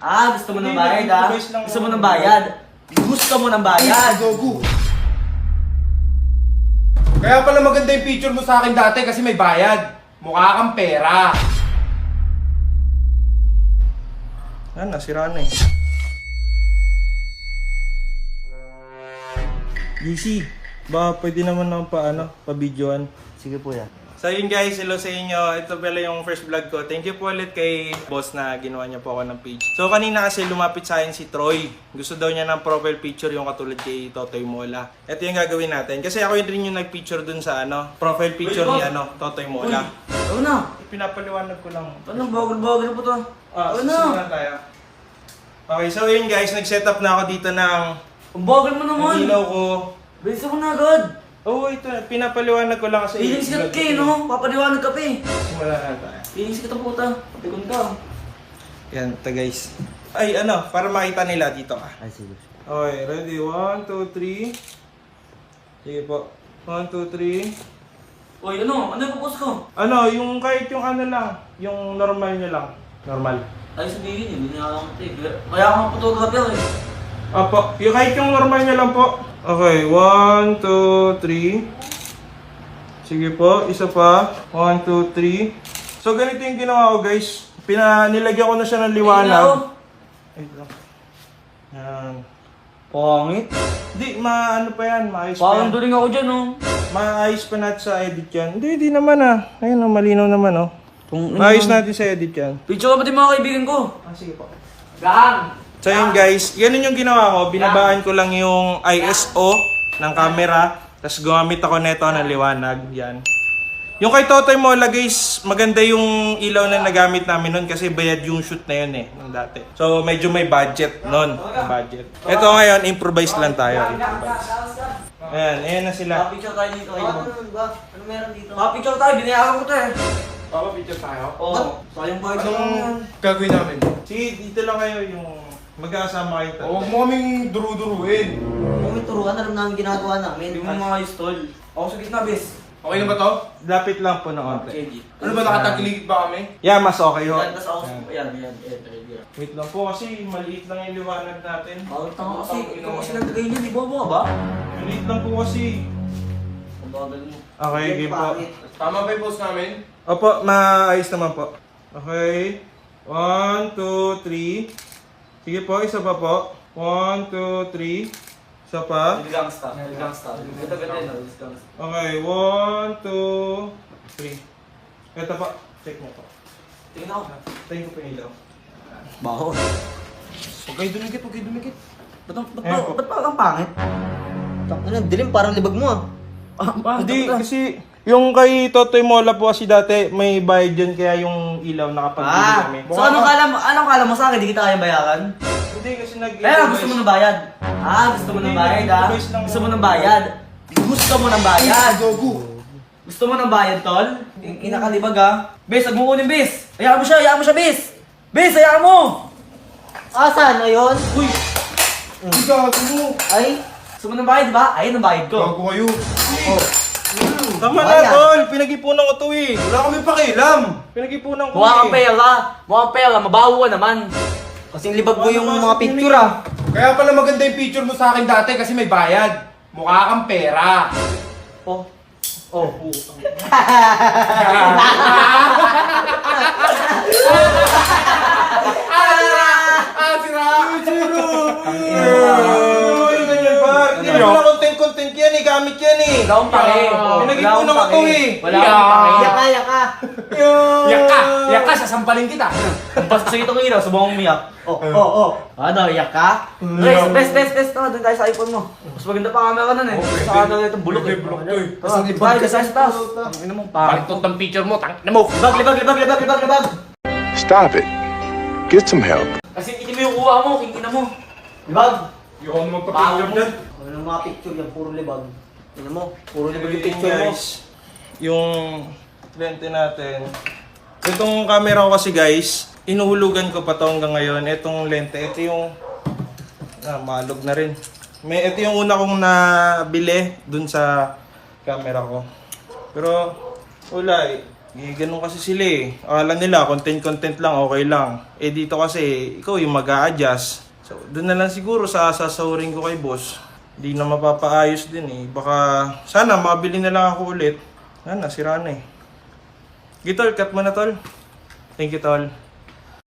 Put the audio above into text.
Gusto mo ng bayad Gusto mo ng bayad. Gusto mo ng bayad. Gogo. Kaya pala maganda yung picture mo sa akin dati kasi may bayad. Mukha kang pera. Nasira na eh. GC, ba pwede naman naman pa-videoan. Sige po yan. So yun guys, hello sa inyo. Ito pala yung first vlog ko. Thank you po ulit kay boss na ginawa niya po ako ng page. So kanina kasi lumapit sa akin si Troy. Gusto daw niya ng profile picture yung katulad kay Totoy Mola. Ito yung gagawin natin. Kasi ako yun rin yung nag-picture dun sa profile picture ni Totoy Mola. Ano na? Pinapaliwanag ko lang. Ano? Bagal-bagal po to. Susunod tayo. Okay, so yun guys, nag-setup na ako dito ng Ang bagal mo naman. ilaw ko. Bilisan mo na agad. Oo, ito. Pinapaliwanag ko lang kasi. Feelings ka kay, no? Papaliwanag ka pa eh. Simula na tayo. Feelings ka puta. Patikon ka. Yan, ito guys. Ay, para makita nila dito ka. Ay, sige. Okay, ready? 1, 2, 3. Sige po. 1, 2, 3. Uy, ano? Ano yung pupos ko? Yung kahit yung lang. Yung normal nyo lang. Normal. Ay, sabihin eh. Hindi nga lang kaya ako photographer eh. Opo. Yung kahit yung normal nyo lang po. Okay, 1, 2, 3. Sige po, isa pa. 1, 2, 3. So ganito yung ginawa ko guys. Nilagyan ko na siya ng liwanag. Wait lang. Yan. Pangit. Hindi, maano pa yan, maayos pa Parang yan. duling ako dyan, no? Maayos pa natin sa edit yan. Hindi naman Ayun malinaw naman Maayos natin sa edit yan. Picture ka ba din mga kaibigan ko? Sige po. Gang! So yun guys, ganun yung ginawa ko. Binabaan ko lang yung ISO ng camera. Tapos gumamit ako neto ng liwanag. Yan. Yung kay Totoy Mola guys, maganda yung ilaw na nagamit namin nun kasi bayad yung shoot na yun nung dati. So medyo may budget nun. Budget. Ito ngayon, improvise lang tayo. Ayan na sila. Picture tayo dito kayo. Ano meron dito? Picture tayo, binayaran ko to eh. Papa, picture tayo. Oo. Sayang pa ito. Anong gagawin namin? Sige, dito lang kayo yung magkakasama kayo. Huwag mo kaming duru-duruin. Kung may turuan, alam namin ginagawa namin. Hindi mo mga stall. Ako sa gitna, bis. Okay na ba to? Lapit lang po ng onte. Ano ba, nakatagiligid ba kami? Yeah, mas okay ho. Yan, tas ako. Yan. Wait lang po kasi maliit lang yung liwanag natin. Bakit tanga kasi? Ikaw kasi nagtagay niya, di ba mo ba? Maliit lang po kasi. Ang bagal mo. Okay, game po. Tama ba yung post namin? Opo, maayos naman po. Okay. 1, 2, 3. Sige po, isa pa po. 1, 2, 3. Isa pa. Gangsta. Ganda-ganda yun. Gangsta. Okay, 1, 2, 3. Ito po. Check mo po. Tingnan ako. Tayo ko po yung ilaw. Baho. Huwag kayo dumikit. Ba't parang pangit? Ano, dilim parang libag mo ah. Hindi, kasi yung kay Totoy Mola po kasi dati may bayad dyan kaya yung ilaw nakapag-bili kami. So anong kala mo sa akin? Di kita kaya bayaran? Hindi kasi Gusto mo ng bayad? Gusto mo ng bayad Gusto mo ng bayad? Gusto mo ng bayad? Gogo. Gusto mo ng bayad, tol? Inakalibag Bes, huwag mo kunin, Bes! Hayaan mo siya, Bes! Bes, hayaan mo! Asan? Ayun? Uy! Gago mo. Ay! Gusto mo ng bayad, ba? Ayun ang bayad ko. Gago kayo. Tama na, tol! Pinag-ipunan ko to eh! Wala kami pakialam. Pinag-ipunan ko Mukhang pera, mabaho ka naman. Kasing libag mo yung mga picture Kaya pala maganda yung picture mo sa akin dati kasi may bayad. Mukha kang pera. Oh. Hindi mo na content yan eh, gamit yan eh! Wala akong pake. Pinag-ipunan ko to eh! Wala akong pake. Yaka. Yak ka, sasampalin kita. Basta sa itong ilaw, subong umiyak. Ano, iyak ka? Best. Doon tayo sa iPhone mo. Mas maganda pa camera nun eh. Sa camera itong bulok eh. Bulok to eh. Kasi ibag ka sa taas. Ano mo, pangit. Palitot ng picture mo, tangin mo. Libag. Stop it. Get some help. Kasi hindi mo yung kuha mo, kingina mo. Libag. Yung ano magpa-picture dyan. Ano mga picture yan, puro libag. Tingnan mo, puro libag yung Yun, picture mo. guys, yung lente natin. Itong camera ko kasi guys, inuhulugan ko pa to hanggang ngayon. Itong lente, ito yung malog na rin. Ito yung una kong nabili dun sa camera ko. Pero wala eh. Ganun kasi sila eh. Akala nila, content lang, okay lang. Eh dito kasi, ikaw yung mag-a-adjust. So, doon na lang siguro sa sasahurin ko kay boss. Hindi na mapapaayos din eh. Baka, sana mabili na lang ako ulit. Sana, sira na eh. Gitol, cut mo na tol. Thank you tol.